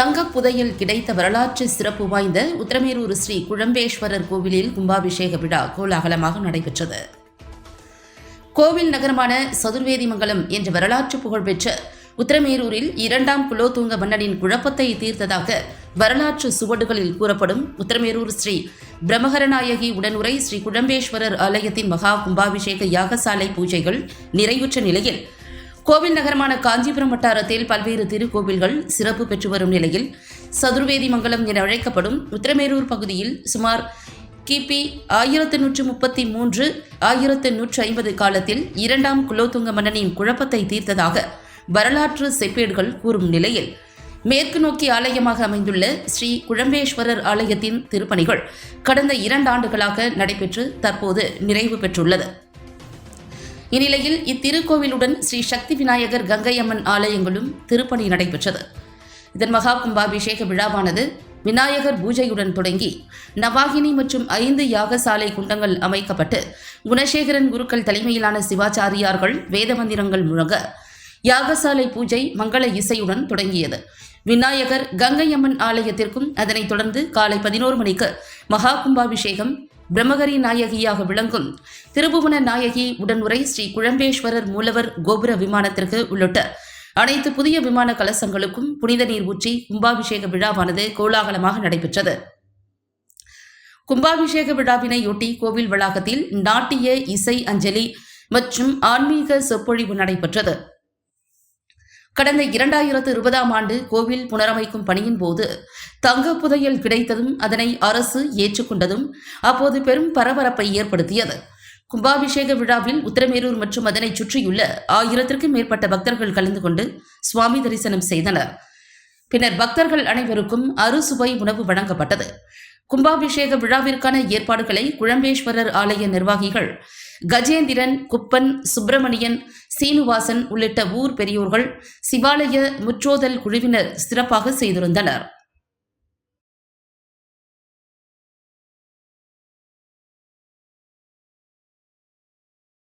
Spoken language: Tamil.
தங்கப் புதையல் கிடைத்த வரலாற்று சிறப்பு வாய்ந்த உத்திரமேரூர் ஸ்ரீ குழம்பேஸ்வரர் கோவிலில் கும்பாபிஷேக விழா கோலாகலமாக நடைபெற்றது. கோவில் நகரமான சதுர்வேதிமங்கலம் என்ற வரலாற்று புகழ்பெற்ற உத்திரமேரூரில் 2ஆம் குலோத்துங்க மன்னனின் குழப்பத்தை தீர்த்ததாக வரலாற்று சுவடுகளில் கூறப்படும் உத்திரமேரூர் ஸ்ரீ பிரம்மகரநாயகி உடனுரை ஸ்ரீ குழம்பேஸ்வரர் ஆலயத்தின் மகா கும்பாபிஷேக யாகசாலை பூஜைகள் நிறைவுற்ற நிலையில் கோவில் நகரமான காஞ்சிபுரம் வட்டாரத்தில் பல்வேறு திருக்கோவில்கள் சிறப்பு பெற்று வரும் நிலையில் சதுர்வேதிமங்கலம் என அழைக்கப்படும் உத்திரமேரூர் பகுதியில் சுமார் கிபி 1133 1150 காலத்தில் 2ஆம் குலோத்துங்க மன்னனின் குழப்பத்தை தீர்த்ததாக வரலாற்று செப்பேடுகள் கூறும் நிலையில் மேற்கு நோக்கி ஆலயமாக அமைந்துள்ள ஸ்ரீ குழம்பேஸ்வரர் ஆலயத்தின் திருப்பணிகள் கடந்த 2 ஆண்டுகளாக நடைபெற்று தற்போது நிறைவு பெற்றுள்ளது. இந்நிலையில் இத்திருக்கோவிலுடன் ஸ்ரீ சக்தி விநாயகர் கங்கை அம்மன் ஆலயங்களும் திருப்பணி நடைபெற்றது. இதன் மகா கும்பாபிஷேக விழாவானது விநாயகர் பூஜையுடன் தொடங்கி நவாகினி மற்றும் 5 யாகசாலை குண்டங்கள் அமைக்கப்பட்டு குணசேகரன் குருக்கள் தலைமையிலான சிவாச்சாரியார்கள் வேத மந்திரங்கள் முழங்க யாகசாலை பூஜை மங்கள இசையுடன் தொடங்கியது. விநாயகர் கங்கை அம்மன் ஆலயத்திற்கும் அதனைத் தொடர்ந்து காலை 11 மணிக்கு மகா கும்பாபிஷேகம் பிரம்மகரி நாயகியாக விளங்கும் திருபுவன நாயகி உடனுரை ஸ்ரீ குழம்பேஸ்வரர் மூலவர் கோபுர விமானத்திற்கு உள்ளிட்ட அனைத்து புதிய விமான கலசங்களுக்கும் புனித நீர் ஊற்றி கும்பாபிஷேக விழாவானது கோலாகலமாக நடைபெற்றது. கும்பாபிஷேக விழாவினையொட்டி கோவில் வளாகத்தில் நாட்டிய இசை அஞ்சலி மற்றும் ஆன்மீக சொற்பொழிவு நடைபெற்றது. கடந்த 2020ஆம் ஆண்டு கோவில் புனரமைக்கும் பணியின் போது தங்க புதையல் கிடைத்ததும் அதனை அரசு ஏற்றுக்கொண்டதும் அப்போது பெரும் பரபரப்பை ஏற்படுத்தியது. கும்பாபிஷேக விழாவில் உத்திரமேரூர் மற்றும் அதனை சுற்றியுள்ள 1000க்கும் மேற்பட்ட பக்தர்கள் கலந்து கொண்டு சுவாமி தரிசனம் செய்தனர். பின்னர் பக்தர்கள் அனைவருக்கும் அறுசுவை உணவு வழங்கப்பட்டது. கும்பாபிஷேக விழாவிற்கான ஏற்பாடுகளை குழம்பேஸ்வரர் ஆலய நிர்வாகிகள் கஜேந்திரன், குப்பன், சுப்பிரமணியன், சீனுவாசன் உள்ளிட்ட ஊர் பெரியோர்கள், சிவாலய முற்றோதல் குழுவினர் சிறப்பாக செய்திருந்தனர்.